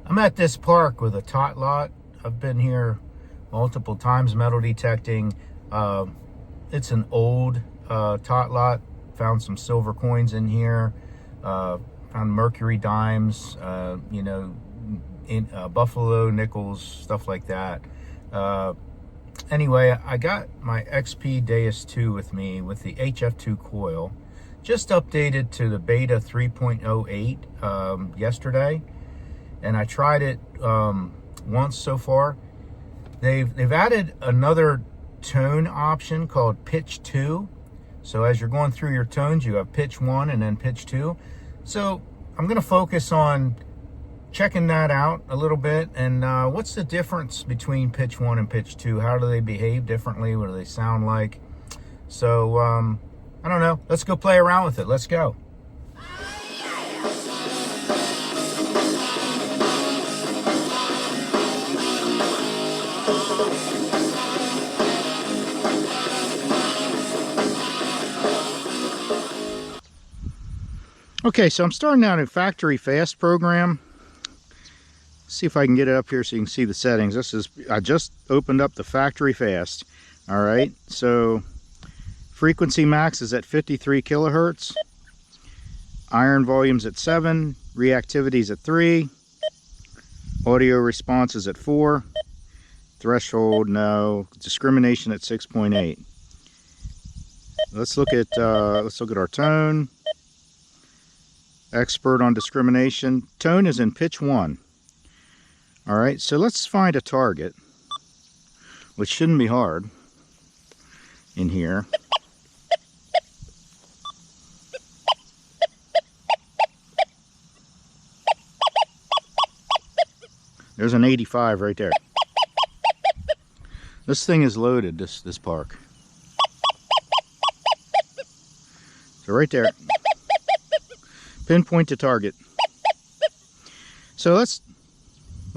I'm at this park with a tot lot. I've been here multiple times metal detecting. It's an old tot lot. Found some silver coins in here. Found mercury dimes, buffalo nickels, stuff like that. Anyway, I got my XP Deus II with me with the Hf2 Coil. Just updated to the beta 3.08 yesterday, and I tried it once so far. They've added another tone option called pitch 2. So as you're going through your tones, you have pitch 1 and then pitch 2. So I'm going to focus on checking that out a little bit, and what's the difference between pitch 1 and pitch 2? How do they behave differently? What do they sound like? So I don't know. Let's go play around with it. Let's go. Okay, so I'm starting out a factory fast program. Let's see if I can get it up here so you can see the settings. I just opened up the factory fast. All right, so frequency max is at 53 kilohertz. Iron volume's at 7. Reactivity's at 3. Audio response is at 4. Threshold, no. Discrimination at 6.8. Let's look at our tone. Expert on discrimination. Tone is in pitch 1. All right, so let's find a target, which shouldn't be hard in here. There's an 85 right there. This thing is loaded, this park. So right there. Pinpoint to target. So let's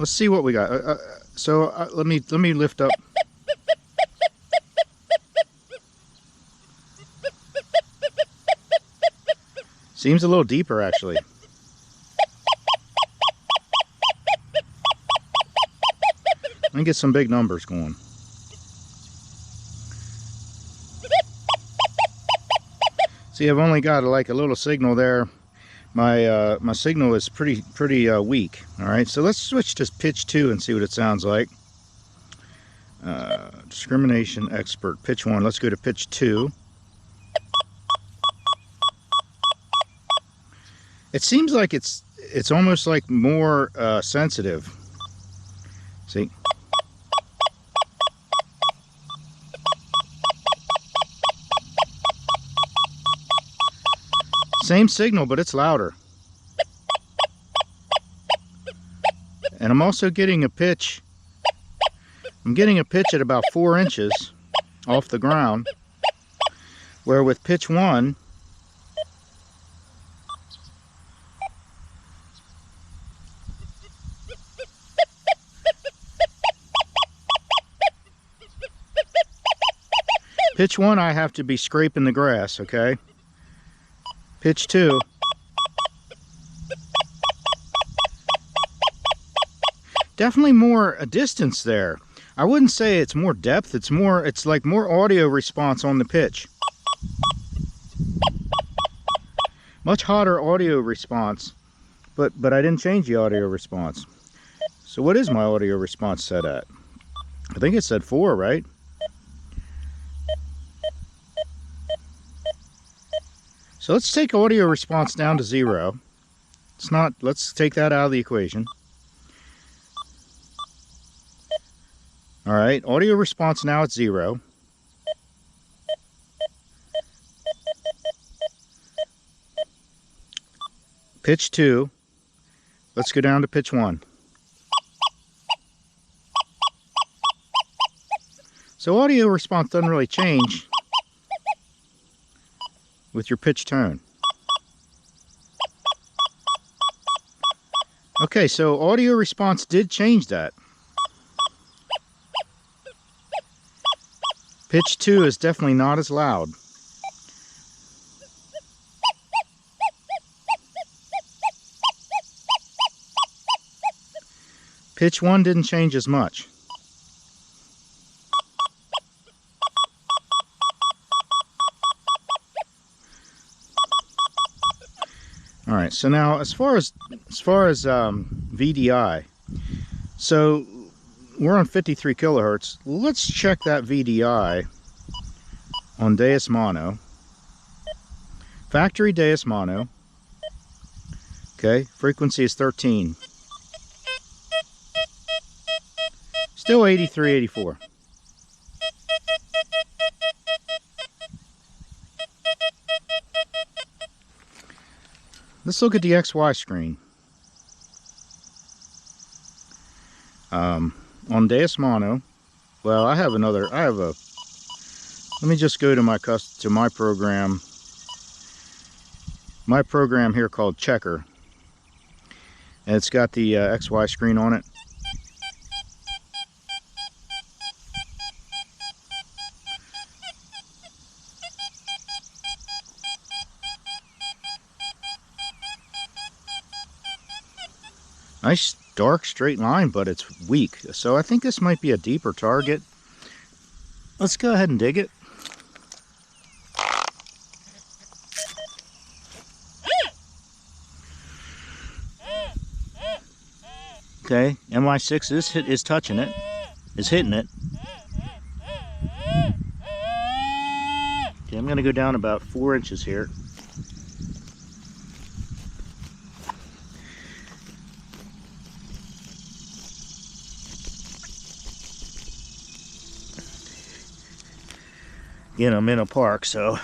see what we got. Let me lift up. Seems a little deeper actually. Let me get some big numbers going. See, I've only got like a little signal there. My signal is pretty weak. All right, so let's switch to pitch 2 and see what it sounds like. Discrimination expert, pitch 1. Let's go to pitch 2. It seems like it's almost like more sensitive. See. Same signal, but it's louder. And I'm also getting a pitch. I'm getting a pitch at about 4 inches off the ground, where with pitch 1, I have to be scraping the grass, okay? Pitch 2, definitely more a distance there. I wouldn't say it's more depth, it's like more audio response on the pitch. Much hotter audio response, but I didn't change the audio response. So what is my audio response set at? I think it said 4, right? So let's take audio response down to 0. Let's take that out of the equation. All right, audio response now at 0. Pitch 2. Let's go down to pitch 1. So audio response doesn't really change with your pitch tone. Okay, so audio response did change that. Pitch 2 is definitely not as loud. Pitch 1 didn't change as much. All right, so now as far as VDI, so we're on 53 kilohertz. Let's check that VDI on Deus Mono, factory Deus Mono. Okay, frequency is 13. Still 83, 84. Let's look at the XY screen. On Deus Mono, well, let me just go to my program. My program here called Checker. And it's got the XY screen on it. Nice dark straight line, but it's weak. So I think this might be a deeper target. Let's go ahead and dig it. Okay, MI6 is touching it, is hitting it. Okay, I'm gonna go down about 4 inches here. Again, I'm in a park, so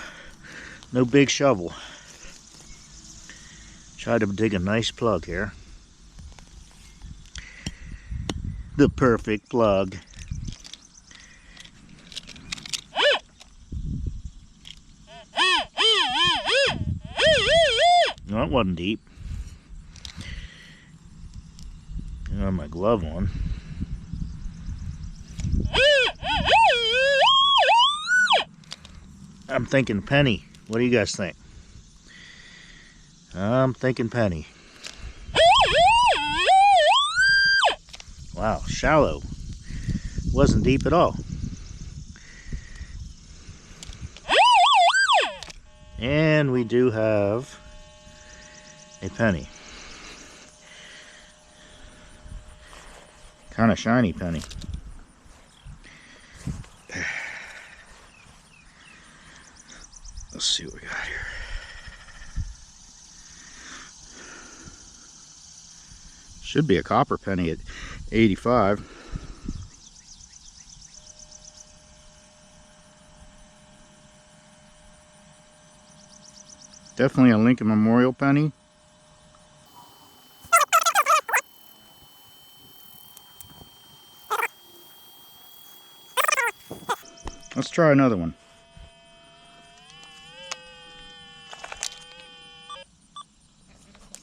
no big shovel. Try to dig a nice plug here. The perfect plug. No, it wasn't deep. Got my glove on. I'm thinking penny. What do you guys think? I'm thinking penny. Wow, shallow. Wasn't deep at all. And we do have a penny. Kind of shiny penny. Let's see what we got here. Should be a copper penny at 85. Definitely a Lincoln Memorial penny. Let's try another one.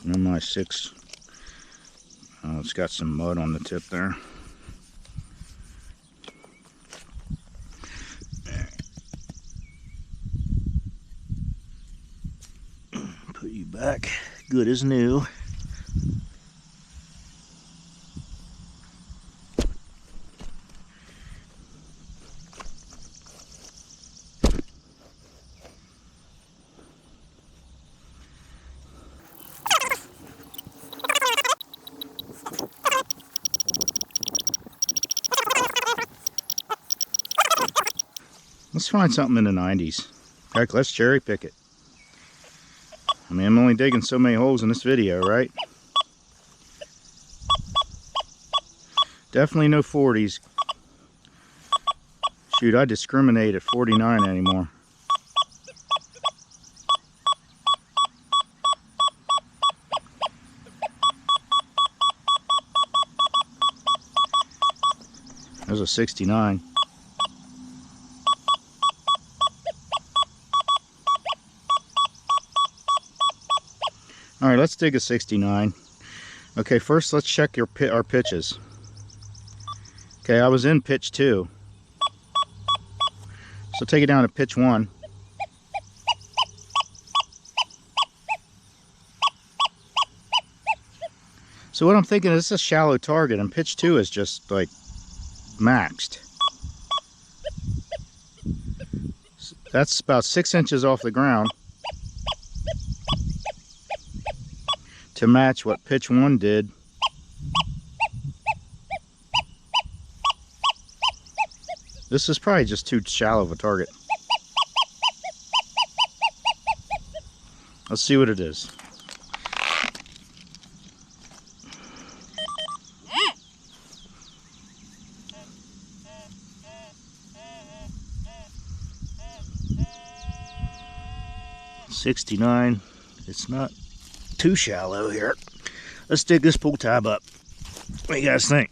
MI6. Oh, it's got some mud on the tip there. Put you back good as new. Let's find something in the 90s. Heck, let's cherry pick it. I mean, I'm only digging so many holes in this video, right? Definitely no 40s. Shoot, I discriminate at 49 anymore. There's a 69. All right, let's dig a 69. Okay, first let's check our pitches. Okay, I was in pitch 2. So take it down to pitch 1. So what I'm thinking is, this is a shallow target, and pitch 2 is just like maxed. That's about 6 inches off the ground to match what pitch 1 did. This is probably just too shallow of a target. Let's see what it is. $69. It's not too shallow here. Let's dig this pull tab up. What do you guys think?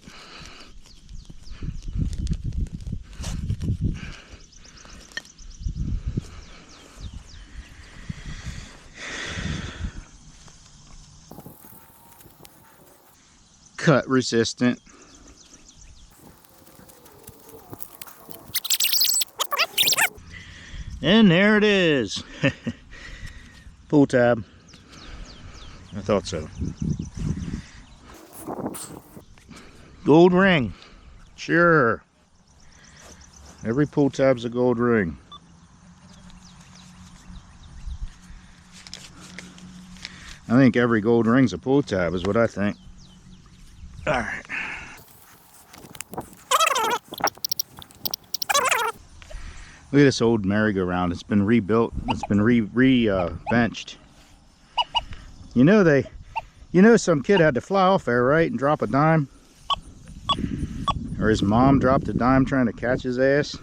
Cut resistant. And there it is. Pull tab. I thought so. Gold ring. Sure. Every pull tab's a gold ring. I think every gold ring's a pull tab is what I think. Alright. Look at this old merry-go-round. It's been rebuilt. It's been benched. You know some kid had to fly off there, right, and drop a dime? Or his mom dropped a dime trying to catch his ass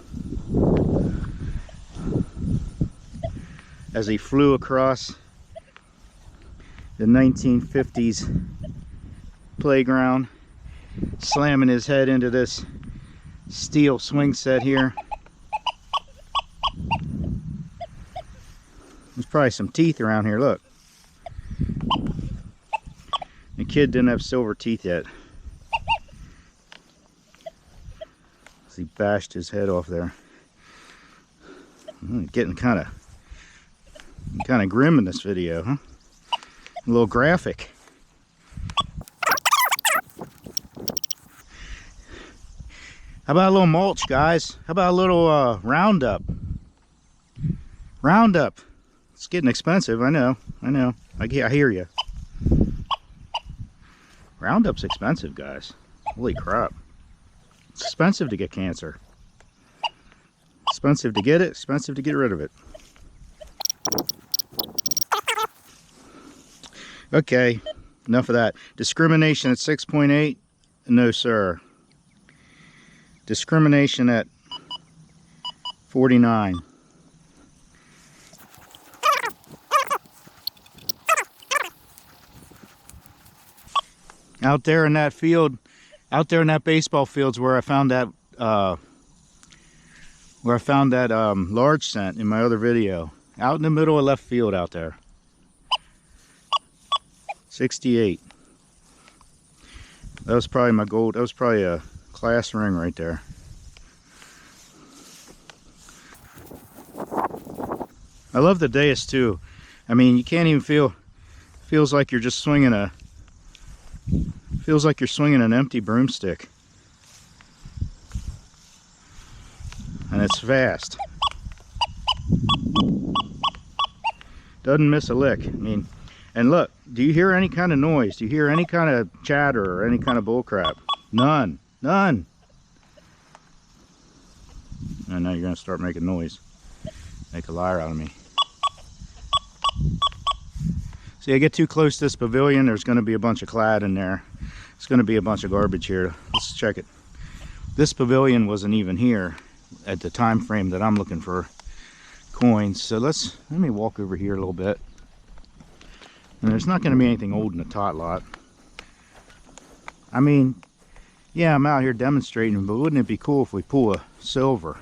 as he flew across the 1950s playground, slamming his head into this steel swing set here. There's probably some teeth around here, look. The kid didn't have silver teeth yet. He bashed his head off there. Getting kind of grim in this video, huh? A little graphic. How about a little mulch, guys? How about a little Roundup? Roundup. It's getting expensive, I know. I hear you. Roundup's expensive, guys. Holy crap. It's expensive to get cancer. Expensive to get it, expensive to get rid of it. Okay, enough of that. Discrimination at 6.8? No, sir. Discrimination at 49. Out there in that field, out there in that baseball field's where I found that large scent in my other video. Out in the middle of left field out there. 68. That was probably my gold. That was probably a class ring right there. I love the Deus II. I mean, you can't even feels like you're just swinging feels like you're swinging an empty broomstick. And it's fast. Doesn't miss a lick. I mean, and look, do you hear any kind of noise? Do you hear any kind of chatter or any kind of bullcrap? None. None. I know you're going to start making noise. Make a liar out of me. See, I get too close to this pavilion, there's going to be a bunch of clad in there. It's going to be a bunch of garbage here. Let's check it. This pavilion wasn't even here at the time frame that I'm looking for coins. So let me walk over here a little bit. And there's not going to be anything old in the tot lot. I mean, yeah, I'm out here demonstrating, but wouldn't it be cool if we pull a silver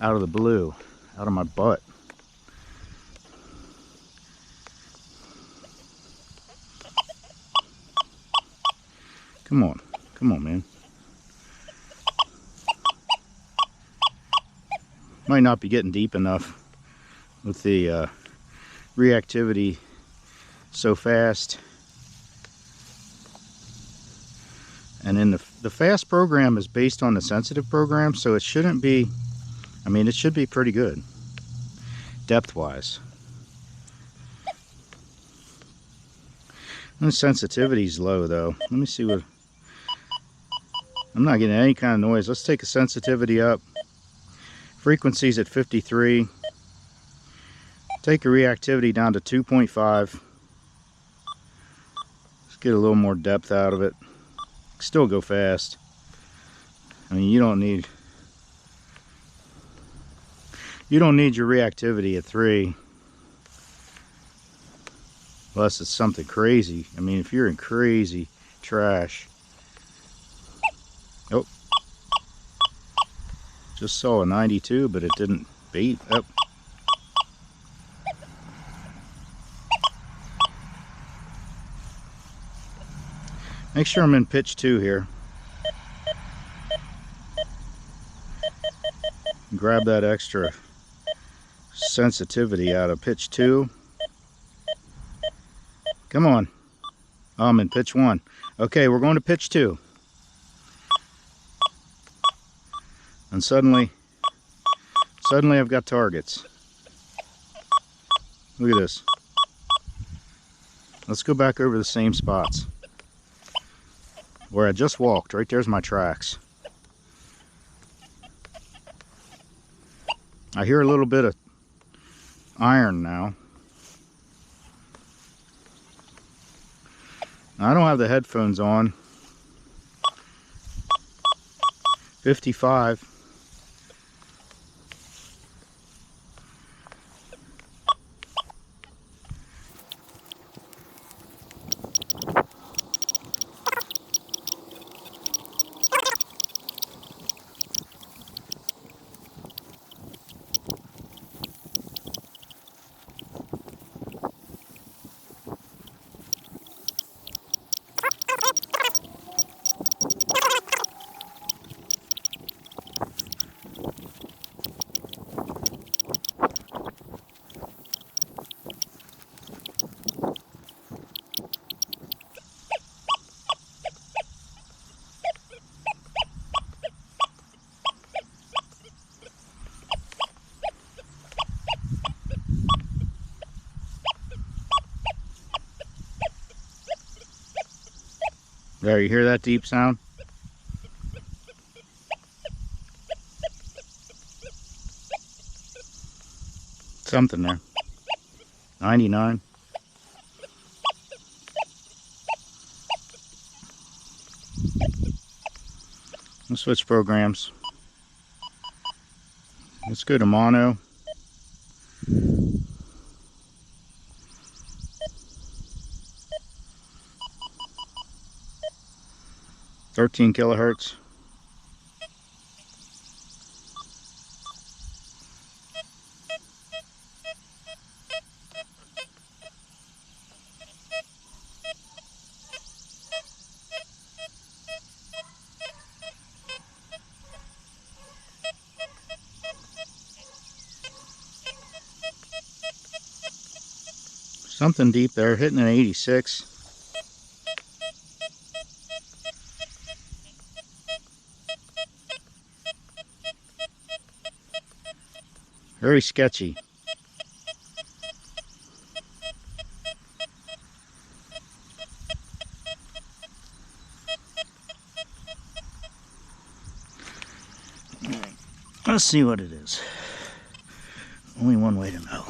out of the blue, out of my butt? Come on, man. Might not be getting deep enough with the reactivity so fast. And then the fast program is based on the sensitive program, so it shouldn't be, I mean, it should be pretty good depth-wise. The sensitivity's low though. Let me see what, I'm not getting any kind of noise. Let's take the sensitivity up. Frequency's at 53. Take the reactivity down to 2.5. Let's get a little more depth out of it. Still go fast. I mean, you don't need your reactivity at 3 unless it's something crazy. I mean, if you're in crazy trash. Oh, just saw a 92, but it didn't beat. Oh. Make sure I'm in pitch 2 here. Grab that extra sensitivity out of pitch 2. Come on. Oh, I'm in pitch 1. Okay, we're going to pitch 2. And suddenly I've got targets. Look at this. Let's go back over the same spots where I just walked. Right there's my tracks. I hear a little bit of iron now. I don't have the headphones on. 55. There, you hear that deep sound? Something there. 99. Let's switch programs. Let's go to mono. $13 kilohertz. Something deep there, hitting an 86. Very sketchy. Let's see what it is. Only one way to know.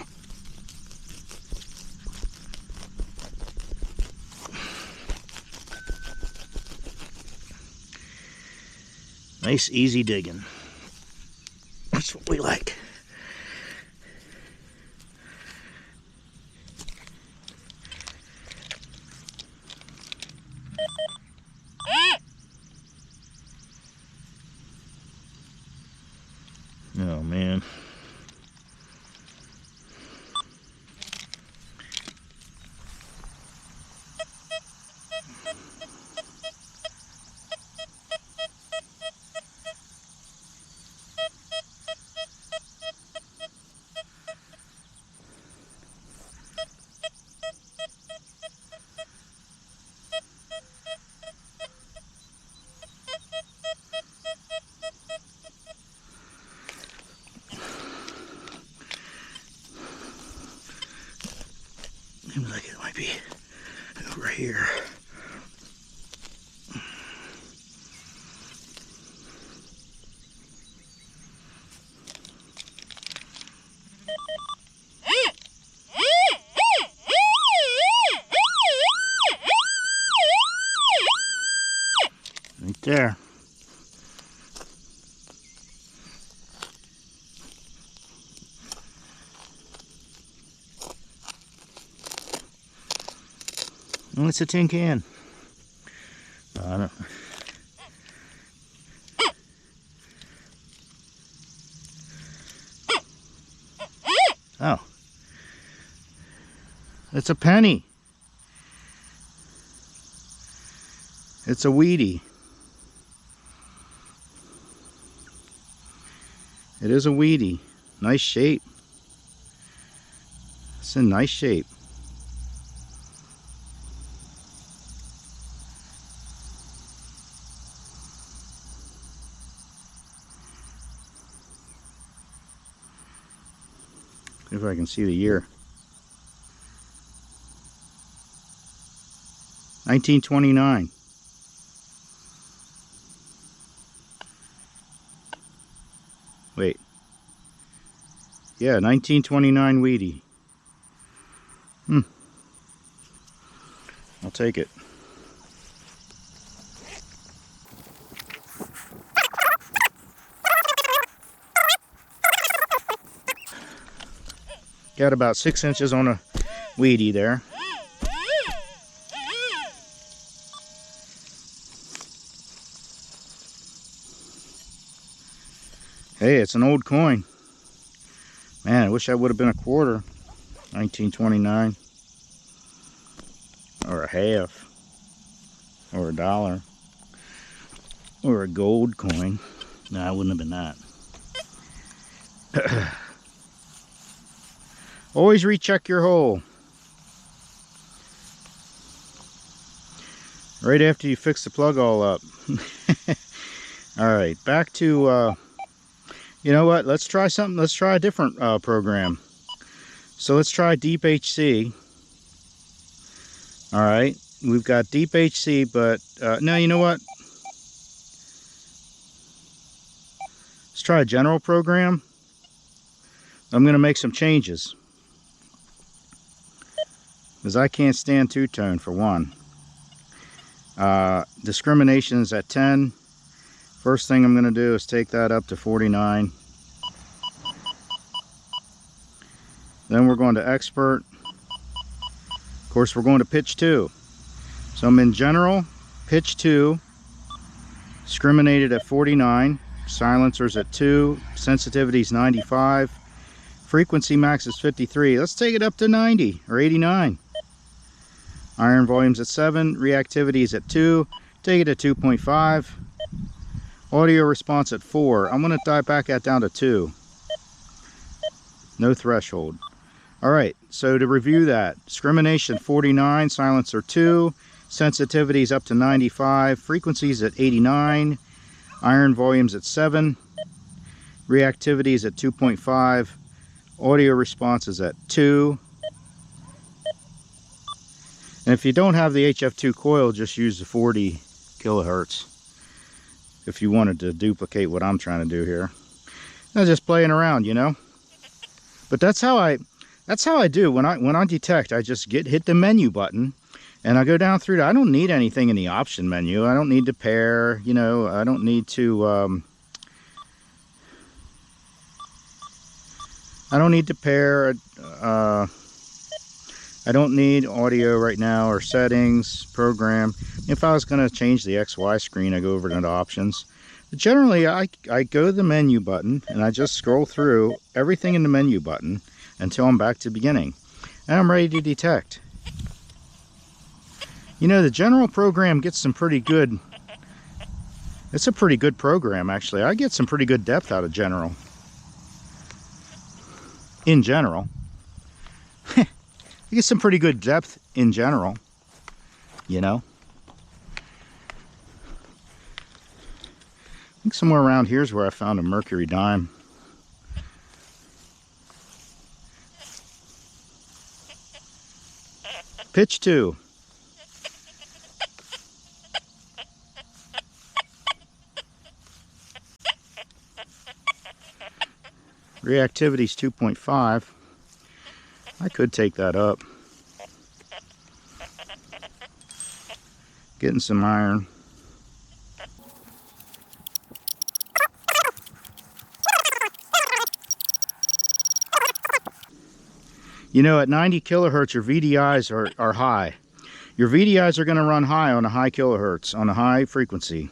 Nice, easy digging. That's what we like. Oh man. Seems like it might be over here. Right there. Oh, it's a tin can. I don't. Oh. It's a penny. It's a weedy. It is a weedy. Nice shape. It's in nice shape. See if I can see the year. 1929. Wait. Yeah, 1929 weedy. I'll take it. Got about 6 inches on a weedy there. Hey, it's an old coin. Man, I wish I would have been a quarter. 1929. Or a half. Or a dollar. Or a gold coin. No, it wouldn't have been that. Always recheck your hole. Right after you fix the plug all up. Alright, back to, you know what, let's try something, let's try a different program. So let's try Deep HC. Alright, we've got Deep HC, but, no, you know what? Let's try a general program. I'm going to make some changes. Because I can't stand two-tone for one. Discrimination is at 10. First thing I'm going to do is take that up to 49. Then we're going to expert. Of course, we're going to pitch 2. So I'm in general, pitch 2, discriminated at 49, silencers at 2, sensitivity is 95, frequency max is 53. Let's take it up to 90 or 89. Iron volume's at 7, reactivity is at 2, take it to 2.5. Audio response at 4. I'm going to dive back that down to 2. No threshold. Alright, so to review that, discrimination 49, silencer 2, sensitivity is up to 95, frequencies at 89, iron volumes at 7, reactivity is at 2.5, audio response is at 2. And if you don't have the Hf2 coil, just use the 40 kilohertz if you wanted to duplicate what I'm trying to do here. I'm just playing around, you know. But that's how I do when I detect. I just hit the menu button and I go down through that. I don't need anything in the option menu. I don't need to pair, you know, I don't need to pair. I don't need audio right now or settings, program. If I was going to change the XY screen, I go over to the options. But generally, I go to the menu button and I just scroll through everything in the menu button until I'm back to the beginning. And I'm ready to detect. You know, the general program gets some pretty good... It's a pretty good program, actually. I get some pretty good depth out of general. In general. You get some pretty good depth in general, you know. I think somewhere around here is where I found a mercury dime. Pitch 2. Reactivity's 2.5. I could take that up. Getting some iron. You know, at 90 kilohertz, your VDIs are high. Your VDIs are going to run high on a high kilohertz, on a high frequency.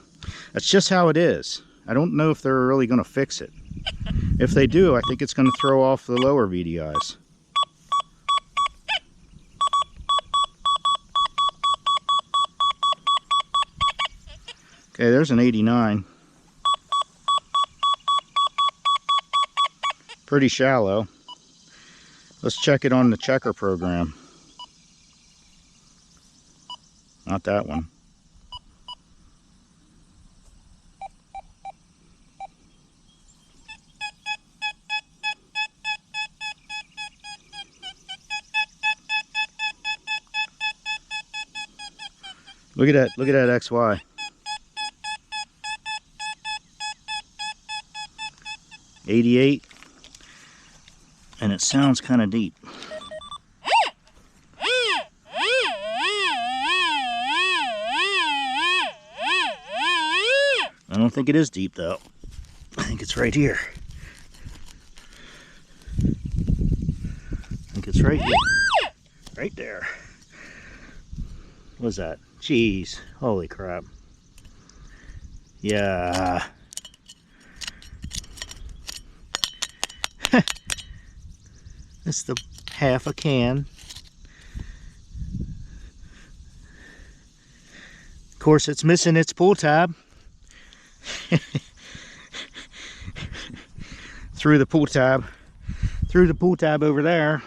That's just how it is. I don't know if they're really going to fix it. If they do, I think it's going to throw off the lower VDIs. Okay, there's an 89. Pretty shallow. Let's check it on the checker program. Not that one. Look at that XY. 88, and it sounds kind of deep. I don't think it is deep though. I think it's right here. I think it's right here. Right there. What's that? Jeez. Holy crap. Yeah. That's the half a can. Of course, it's missing its pull tab. Threw the pull tab over there,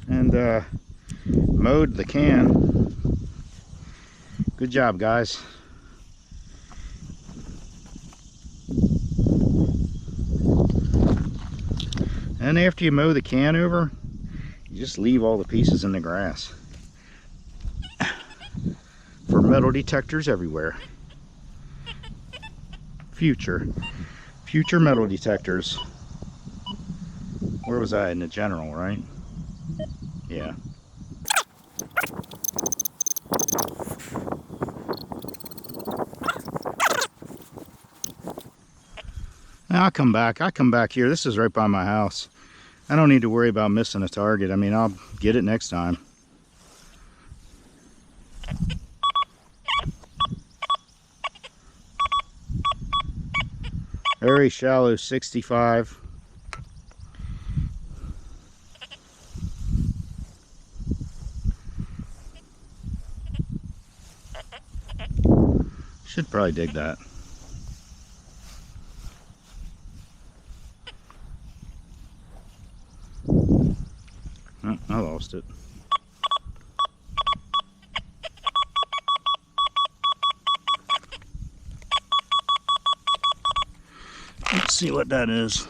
and mowed the can. Good job, guys. And after you mow the can over, you just leave all the pieces in the grass. For metal detectors everywhere. Future metal detectors. Where was I? In the general, right? Yeah. Now I come back here. This is right by my house. I don't need to worry about missing a target. I mean, I'll get it next time. Very shallow, 65. Should probably dig that. Oh, I lost it. Let's see what that is.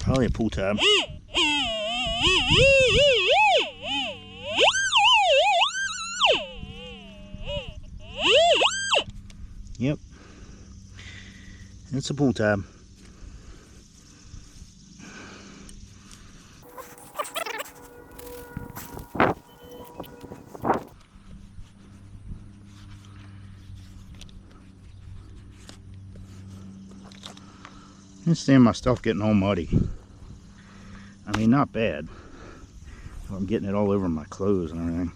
Probably a pull tab. Yep. It's a pull tab. I can't stand my stuff getting all muddy. I mean, not bad. I'm getting it all over my clothes and everything.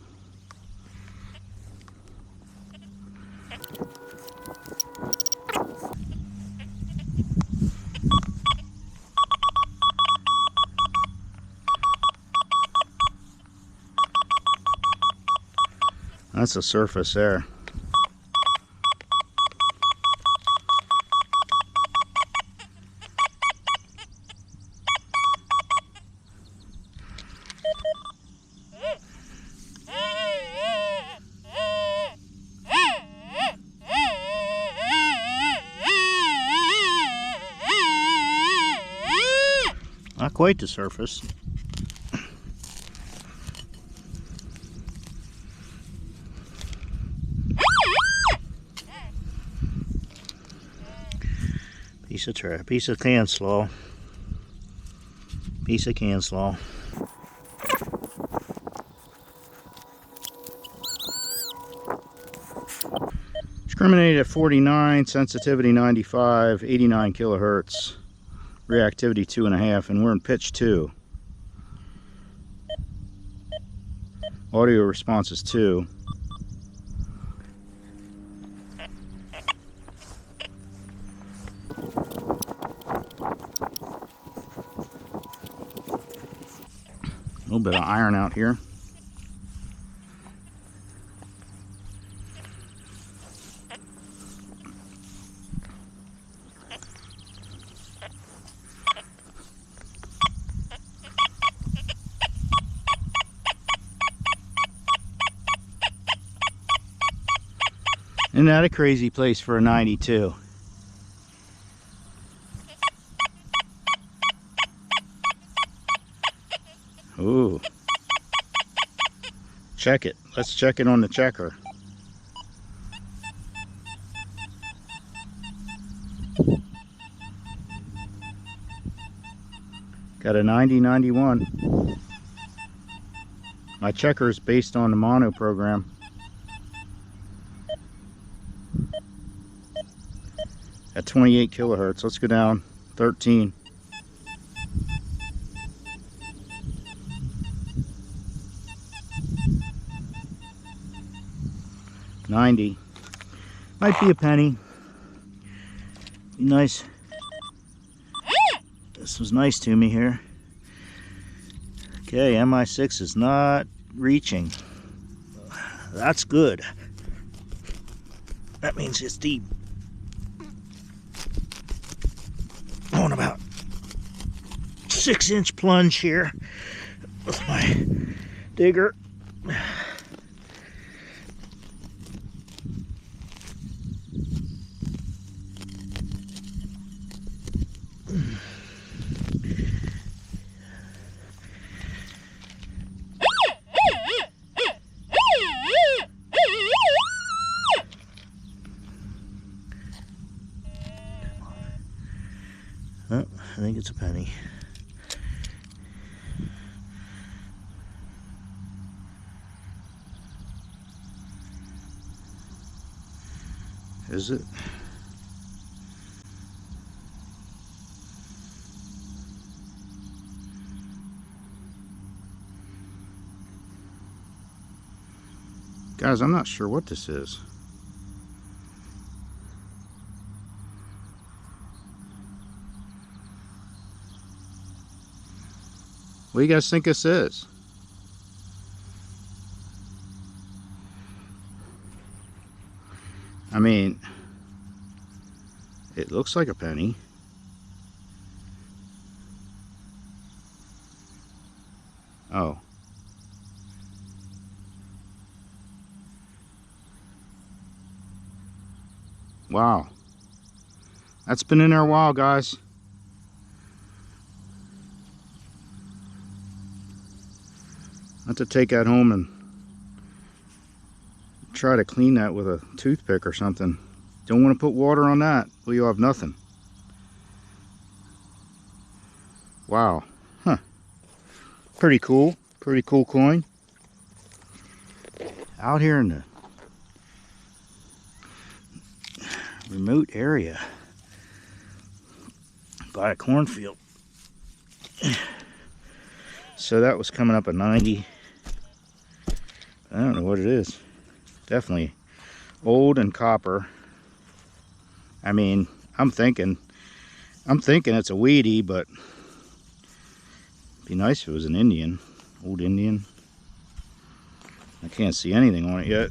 That's the surface there. Not quite the surface. Piece of can slaw. Piece of can slaw. Discriminated at 49, sensitivity 95, 89 kilohertz, reactivity 2.5, and we're in pitch 2. Audio response is 2. A little bit of iron out here. Isn't that a crazy place for a 92? Ooh. Check it. Let's check it on the checker. Got a 90-91. My checker is based on the mono program. At 28 kilohertz. Let's go down 13. $90. Might be a penny. Be nice. This was nice to me here. Okay, MI6 is not reaching. That's good. That means it's deep. On about 6-inch plunge here with my digger. Oh, I think it's a penny. Is it? Guys, I'm not sure what this is. What do you guys think this is? I mean, it looks like a penny. Oh. Wow. That's been in there a while, guys. I have to take that home and try to clean that with a toothpick or something. Don't want to put water on that. Well, you'll have nothing. Wow. Huh. Pretty cool. Pretty cool coin. Out here in the remote area by a cornfield. So that was coming up a 90. I don't know what it is. Definitely old and copper. I mean, I'm thinking it's a weedy, but it'd be nice if it was an Indian, old Indian. I can't see anything on it yet.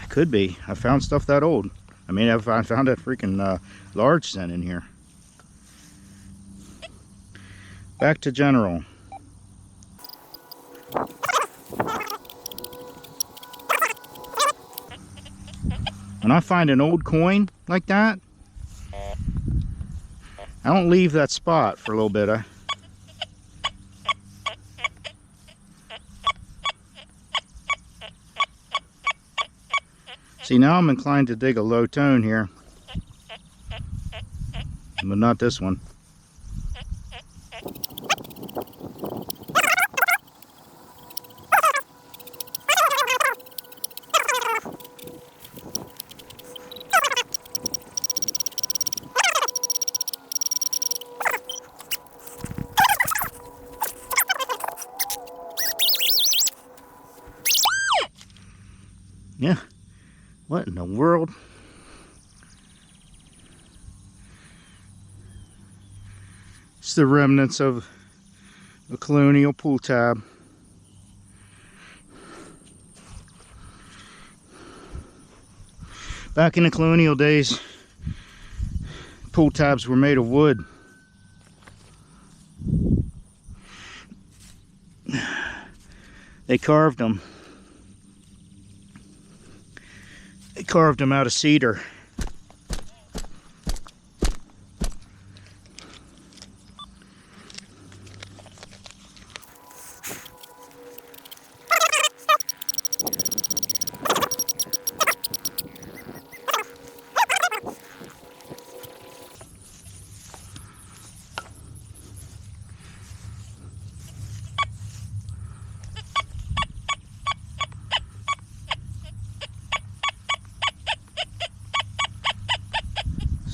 Could be. I found stuff that old. I mean, I found that freaking large cent in here. Back to general. When I find an old coin like that, I don't leave that spot for a little bit. See, now I'm inclined to dig a low tone here, but not this one. Yeah, what in the world? It's the remnants of a colonial pull tab. Back in the colonial days, pull tabs were made of wood. They carved them. They carved them out of cedar.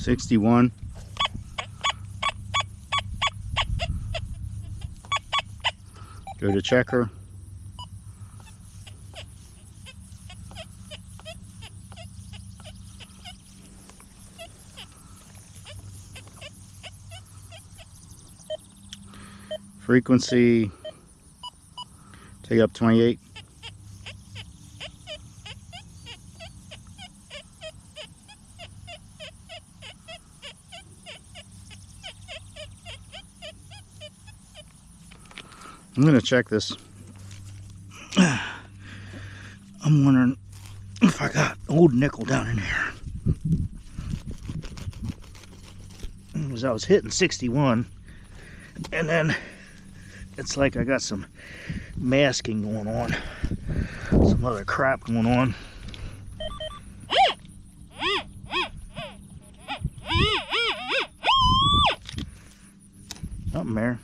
$61. Go to checker. Frequency, take up 28. I'm gonna check this. I'm wondering if I got old nickel down in here. Because I was hitting 61, and then it's like I got some masking going on, some other crap going on. Something there.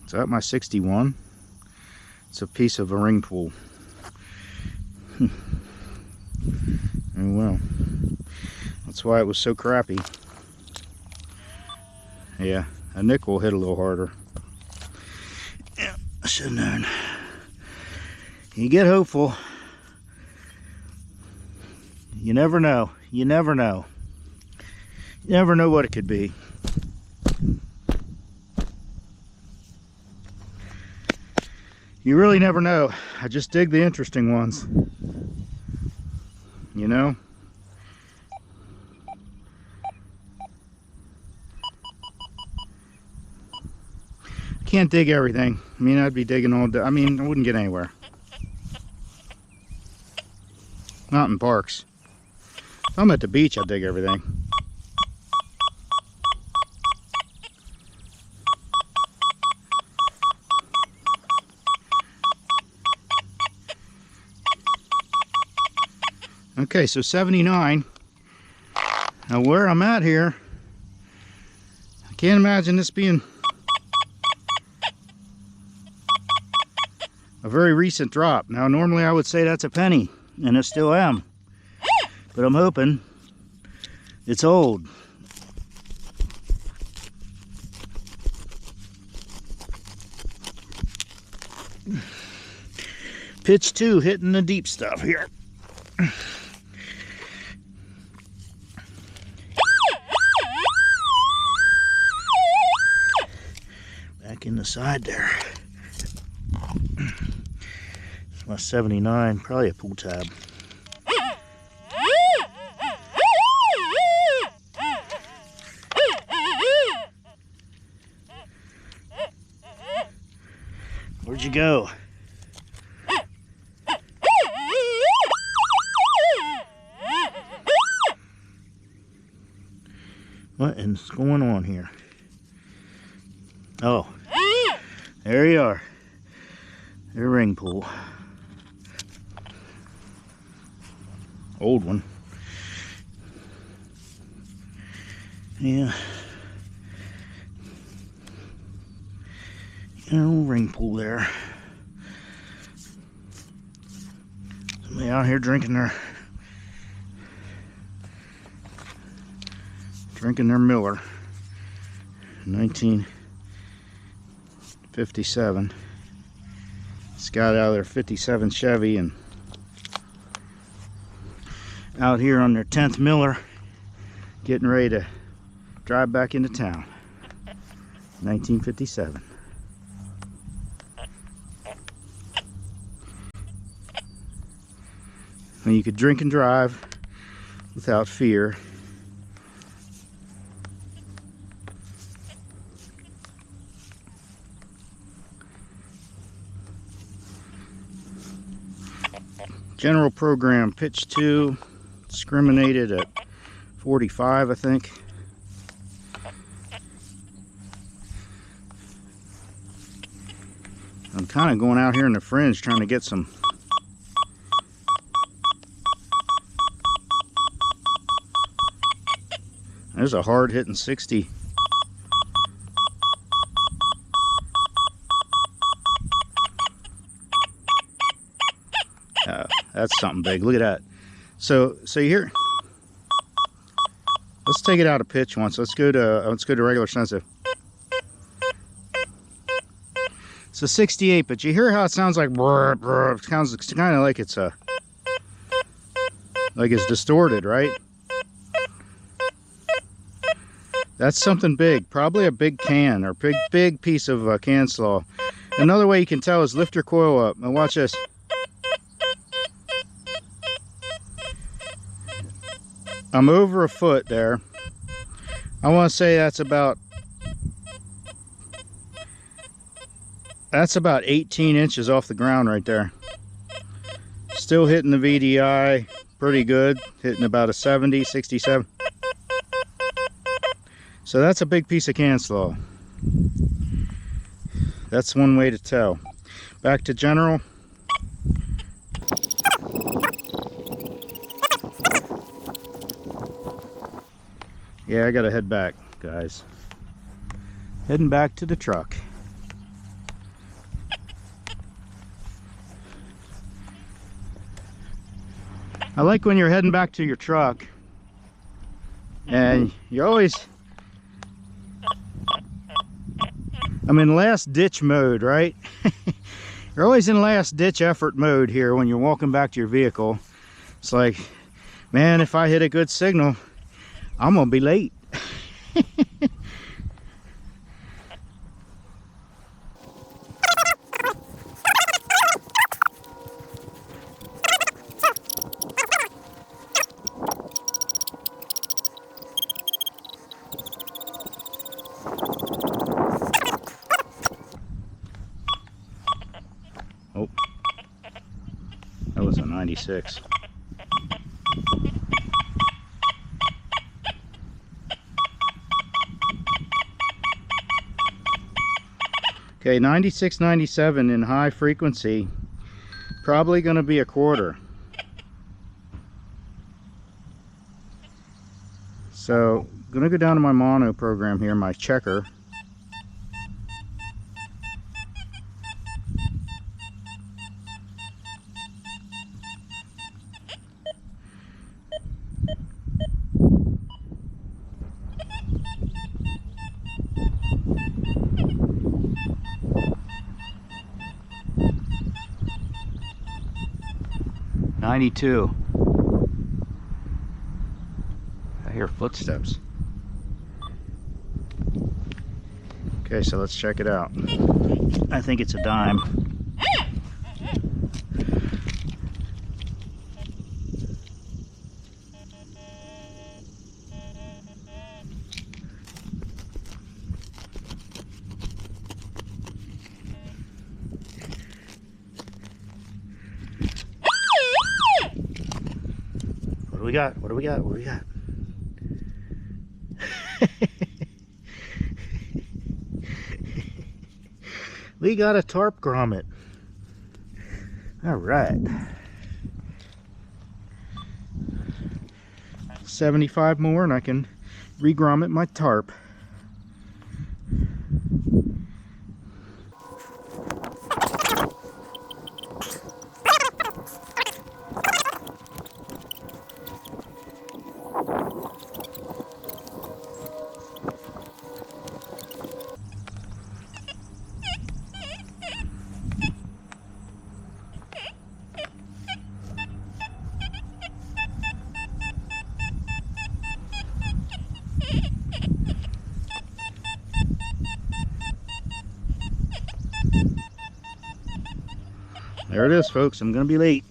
Is that my 61? It's a piece of a ring pull. Oh well. That's why it was so crappy. Yeah, a nickel hit a little harder. Yeah, I should have known. You get hopeful. You never know. You never know. You never know what it could be. You really never know. I just dig the interesting ones. You know? I can't dig everything. I mean, I'd be digging all day. I mean, I wouldn't get anywhere. Not in parks. If I'm at the beach, I dig everything. Okay, so 79. Now where I'm at here, I can't imagine this being a very recent drop. Now normally I would say that's a penny, and I still am. But I'm hoping it's old. Pitch 2 hitting the deep stuff here. in the side there. It's my 79, probably a pull tab. Where'd you go? What is going on here? Oh, there you are. Your ring pull. Old one. Yeah. An old ring pull there. Somebody out here drinking their Miller. 1957. It's got out of their 57 Chevy and out here on their 10th Miller, getting ready to drive back into town. 1957. And you could drink and drive without fear. General program, pitch 2, discriminated at 45, I think. I'm kind of going out here in the fringe trying to get some There's a hard hitting 60. That's something big. Look at that. So you hear. Let's take it out of pitch once. Let's go to regular sensitive. It's a 68, but you hear how it sounds like brr, brr. It sounds kind of like it's distorted, right? That's something big, probably a big can or big piece of can slaw. Another way you can tell is lift your coil up and watch this. I'm over a foot there. I want to say that's about 18 inches off the ground right there. Still hitting the VDI pretty good, hitting about a 70, 67. So that's a big piece of can slaw. That's one way to tell. Back to general. Yeah, I gotta head back, guys. Heading back to the truck. I like when you're heading back to your truck and you're always, I'm in last ditch mode, right? You're always in last ditch effort mode here when you're walking back to your vehicle. It's like, man, if I hit a good signal, I'm gonna be late. Oh, that was a 96. Okay, 96, 97 in high frequency, probably going to be a quarter. So, I'm going to go down to my mono program here, my checker. I hear footsteps. Okay, so let's check it out. I think it's a dime. What do we got? What do we got? What do we got? We got a tarp grommet. All right. 75 more and I can re-grommet my tarp. There it is, folks. I'm gonna be late.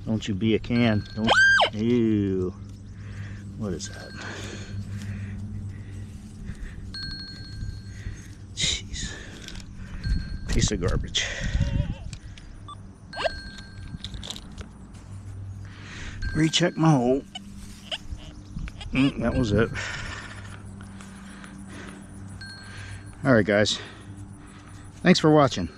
Don't you be a can. Don't. Ew. What is that? Jeez. Piece of garbage. Recheck my hole. That was it. Alright guys. Thanks for watching.